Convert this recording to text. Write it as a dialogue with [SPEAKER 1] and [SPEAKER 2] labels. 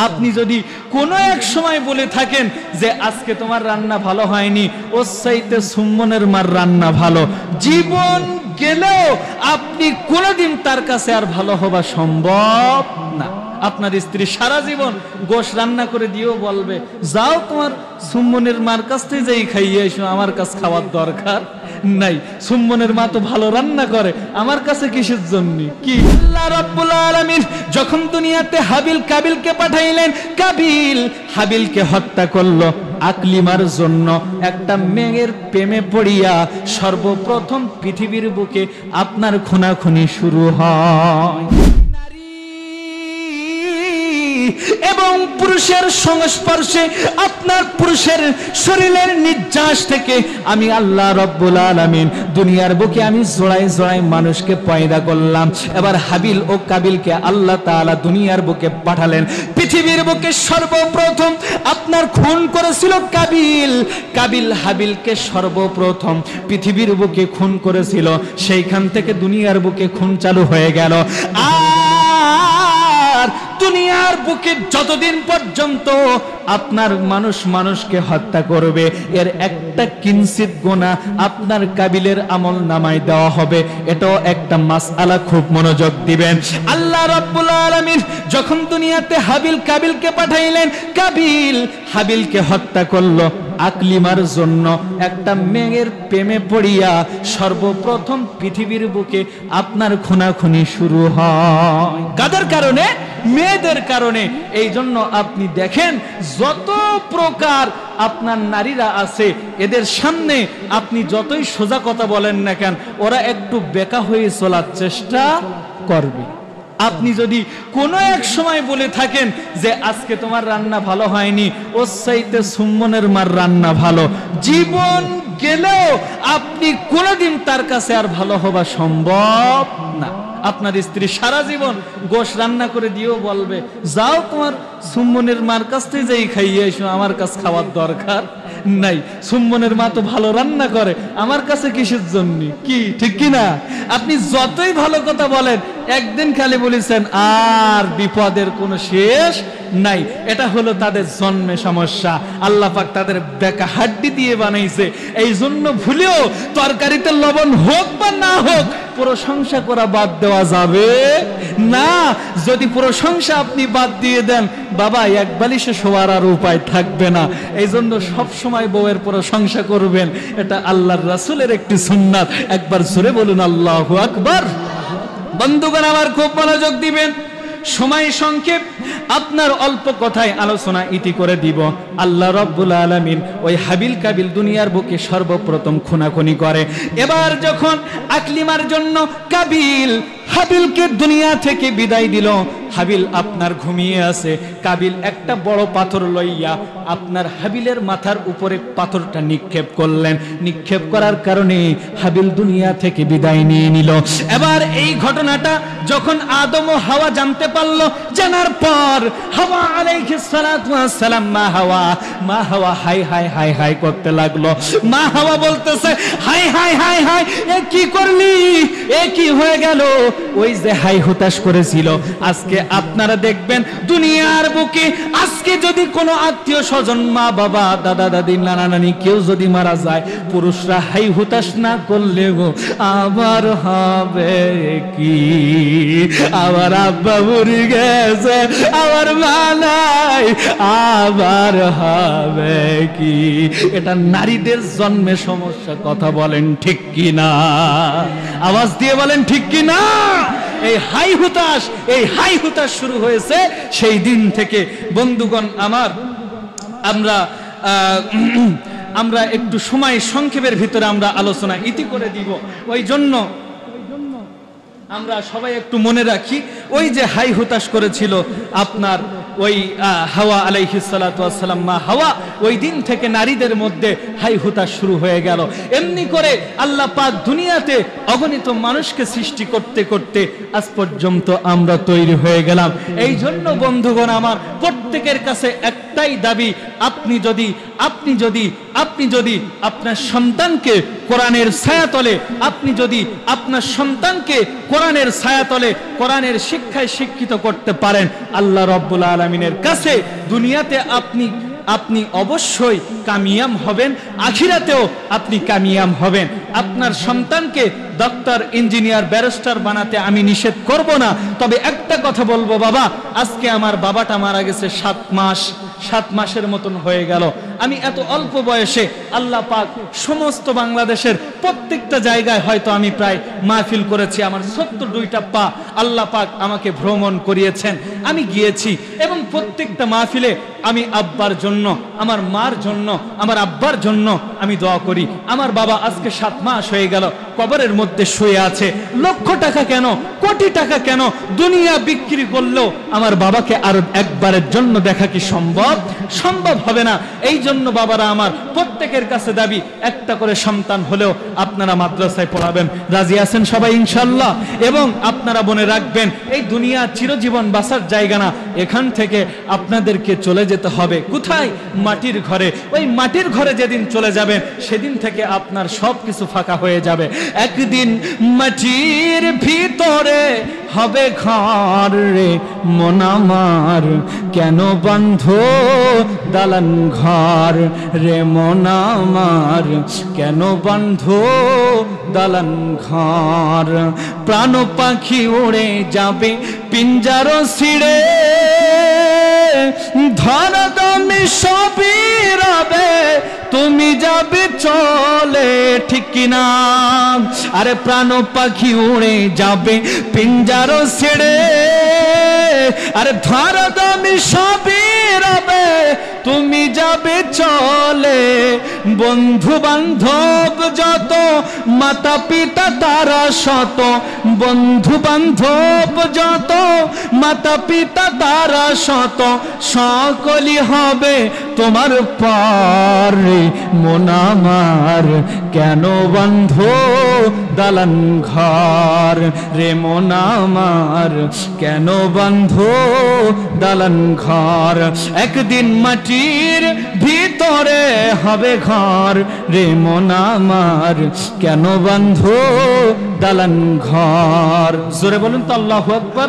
[SPEAKER 1] আপনি যদি কোনো এক সময় বলে থাকেন যে আজকে তোমার রান্না ভালো হয়নি, ওর চাইতে সুম্মনের মার রান্না ভালো, জীবন গেলেও আপনি কোনোদিন তার কাছে আর ভালো হওয়া সম্ভব না। আপনার স্ত্রী সারা জীবন গোশ রান্না করে দিয়েও বলবে, যাও তোমার সুম্মনের মার কাছ থেকে যেই খাইয়ে এসো, আমার কাছে খাওয়ার দরকার নাই, সুম্মনের মা তো ভালো রান্না করে, আমার কাছে কিসের জন্য কি? আল্লাহ রাব্বুল আলামিন যখন দুনিয়াতে হাবিল কাবিলকে পাঠাইলেন, কাবিল হাবিলকে হত্যা করলো আকলিমার জন্য। একটা মেয়ের প্রেমে পড়িয়া সর্বপ্রথম পৃথিবীর বুকে আপনার খুনাখুনি শুরু হয়। এবং পুরুষের সংস্পর্শে আপনার পুরুষের শরীরের নিঃশ্বাস থেকে আমি আল্লাহ রাব্বুল আলামিন দুনিয়ার বুকে আমি জোড়ায় জোড়ায় মানুষকে পয়দা করলাম। এবার হাবিল ও কাবিলকে আল্লাহ তাআলা দুনিয়ার বুকে পাঠালেন। পৃথিবীর বুকে সর্বপ্রথম আপনার খুন করেছিল কাবিল, কাবিল হাবিলকে সর্বপ্রথম পৃথিবীর বুকে খুন করেছিল। সেইখান থেকে দুনিয়ার বুকে খুন চালু হয়ে গেল। আর দুনিয়ার বুকে যতদিন পর্যন্ত আপনার মানুষ মানুষকে হত্যা করবে, এর একটা কিঞ্চিত গুনাহ আপনার কাবিলের আমল নামায় দেওয়া হবে। এটাও একটা মাসআলা, খুব মনোযোগ দিবেন। আল্লাহ রাব্বুল আলামিন যখন দুনিয়াতে হাবিল কাবিলকে পাঠাইলেন, কাবিল হাবিলকে হত্যা করলো আকলিমার জন্য। একটা মেয়ের প্রেমে পড়িয়া সর্বপ্রথম পৃথিবীর বুকে আপনার খুনাখুনি শুরু হয়। কাদের কারণে? মেয়েদের কারণে। এই জন্য আপনি দেখেন যত প্রকার আপনার নারীরা আছে, এদের সামনে আপনি যতই সোজা কথা বলেন না কেন, ওরা একটু বেকা হয়ে চলার চেষ্টা করবে। আপনি যদি কোনো এক সময় বলে থাকেন যে আজকে তোমার রান্না ভালো হয়নি, ওর চাইতে সুম্মনের মার রান্না ভালো, জীবন গেলেও আপনি কোনোদিন তার কাছে আর ভালো হওয়া সম্ভব না। আপনার স্ত্রী সারা জীবন গোশ রান্না করে দিয়েও বলবে, যাও তোমার সুম্মনের মার কাছ থেকে যেই খাইয়ে এসো, আমার কাছে খাওয়ার দরকার নাই, সুম্মনের মা তো ভালো রান্না করে, আমার কাছে কিসের জন্য কি? ঠিক কি না? আপনি যতই ভালো কথা বলেন, একদিন খালি বলেছেন আর বিপদের কোনো শেষ নাই। এটা হলো তাদের জন্মে সমস্যা। আল্লাহ পাক তাদের বেকা হাড্ডি দিয়ে বানাইছে। এই জন্য ভুলেও তরকারিতে লবণ হোক বা না হোক, প্রশংসা করা বাদ দেওয়া যাবে না। যদি প্রশংসা আপনি বাদ দিয়ে দেন, বাবা এক বালিশে শোয়ার আর উপায় থাকবে না। এই জন্য সবসময় বউয়ের প্রশংসা করবেন। এটা আল্লাহর রাসূলের একটি সুন্নাত। একবার জোরে বলুন আল্লাহু আকবার। বন্ধুগণ আমার খুব মনোযোগ দিবেন, সময় সংক্ষেপ, আপনার অল্প কথায় আলোচনা ইতি করে দিব। আল্লাহ রাব্বুল আলামিন ওই হাবিল কাবিল দুনিয়ার বুকে সর্বপ্রথম খুনাখুনি করে। এবার যখন আকলিমার জন্য কাবিল হাবিলকে দুনিয়া থেকে বিদায় দিল, হাবিল আপনার ঘুমিয়ে আছে, কাবিল একটা বড় পাথর লইয়া আপনার হাবিলের মাথার উপরে পাথরটা নিক্ষেপ করলেন। নিক্ষেপ করার কারণে হাবিল দুনিয়া থেকে বিদায় নিয়ে নিল। এবার এই ঘটনাটা যখন আদম ও হাওয়া জানতে পারলো, জানার পর হাওয়া আলাইহিস সালাতু ওয়াস সালাম, মা হাওয়া হাই হাই হাই হাই করতে লাগলো। মা হাওয়া বলতেছে, হাই হাই হাই হাই, এ কি করলি, এ কি হয়ে গেল? ওই যে হাই হুতাশ করেছিল। আজকে আপনারা দেখবেন দুনিয়ার বুকে আজকে যদি কোনো আত্মীয় স্বজন, মা বাবা, দাদা দাদি, নানা নানি কেউ যদি মারা যায়, পুরুষরা হাই হুতাশ না করলে গো আবার হবে কি? আবার আব্বা মরে গেছে, আবার মা নাই, আবার হবে কি? এটা নারীদের জন্মে সমস্যা। কথা বলেন ঠিক কি না? আওয়াজ দিয়ে বলেন ঠিক কি না? এই হাই হুতাশ শুরু হয়েছে সেই দিন থেকে। বন্ধুগণ আমার, আমরা একটু সময় সংক্ষেপের ভিতরে আমরা আলোচনা ইতি করে দিব। ওই জন্য আমরা সবাই একটু মনে রাখি, ওই যে হাই হুতাশ করেছিল আপনার ওই হাওয়া আলাইহিস সালাতু ওয়াস সালাম, মা হাওয়া, ওই দিন থেকে নারীদের মধ্যে হাই হুতাশ শুরু হয়ে গেল। এমনি করে আল্লাহ পাক দুনিয়াতে অগণিত মানুষকে সৃষ্টি করতে করতে আজ পর্যন্ত আমরা তৈরি হয়ে গেলাম। এই জন্য বন্ধুগণ আমার, প্রত্যেকের কাছে একটাই দাবি, আপনি যদি আপনার সন্তানকে কোরআনের ছায়াতলে, আপনি যদি আপনার সন্তানকে কোরআনের ছায়াতলে কোরআনের শিক্ষায় শিক্ষিত করতে পারেন, আল্লাহ রাব্বুল আলামিন আলামিনের কাছে দুনিয়াতে আপনি অবশ্যই কামিয়াব হবেন, আখিরাতেও আপনি কামিয়াব হবেন। আপনার সন্তানকে ডক্টর, ইঞ্জিনিয়ার, ব্যারিস্টার বানাতে আমি নিষেধ করব না, তবে একটা কথা বলবো, বাবা আজকে আমার বাবাটা মারা গেছে 7 মাসের মতন হয়ে গেল। আমি এত অল্প বয়সে আল্লাহ পাক সমস্ত বাংলাদেশের প্রত্যেকটা জায়গায় হয়তো আমি প্রায় মাহফিল করেছি। আমার 72টা পা আল্লাহ পাক আমাকে ভ্রমণ করিয়েছেন, আমি গিয়েছি এবং প্রত্যেকটা মাহফিলে আমি আব্বার জন্য, আমার মার জন্য, আমার আব্বার জন্য আমি দোয়া করি। আমার বাবা আজকে 7 মাস হয়ে গেল কবরের মধ্যে শুয়ে আছে। লক্ষ টাকা কেন, কোটি টাকা কেন, দুনিয়া বিক্রি করলেও আমার বাবাকে আরো একবারের জন্য দেখা কি সম্ভব হবে না। এই জন্য বাবারা আমার প্রত্যেকের কাছে দাবি, একটা করে সন্তান হলেও আপনারা মাদ্রাসায় পড়াবেন। রাজি আছেন সবাই ইনশাআল্লাহ? এবং আপনারা মনে রাখবেন, এই দুনিয়া চিরজীবন বাঁচার জায়গা না, এখান থেকে আপনাদেরকে চলে যেতে হবে কোথায়? মাটির ঘরে। ওই মাটির ঘরে যেদিন চলে যাবেন সেদিন থেকে আপনার সবকিছু ফাঁকা হয়ে যাবে। একদিন মাটির ভিতরে হবে ঘর রে মন আমার, কেন বন্ধ দালান ঘর রে মন আমার, কেন বন্ধ দালান ঘর। প্রাণ পাখি উড়ে যাবে পিঞ্জার ছিঁড়ে, ধরা দমে সবই রবে, তুমি যাবে চলে, ঠিক কিনা? আরে প্রাণ পাখি উড়ে যাবে পিঞ্জার ছেড়ে, আরে ধরা দমে সবই রবে, তুমি যাবে চলে। বন্ধু বান্ধব যত, মাতা পিতা তারা শত, বন্ধু বান্ধব যত, মাতা পিতা তারা শত, সকলই হবে তোমার পর মন আমার, কেন বন্ধ দালান ঘর রে মন আমার, কেন বন্ধ দালান ঘর। একদিন মাটির ভিতরে হবে ঘর রে মন আমার, কেন বন্ধ দালান ঘর। জোরে বলুন তো আল্লাহু আকবার।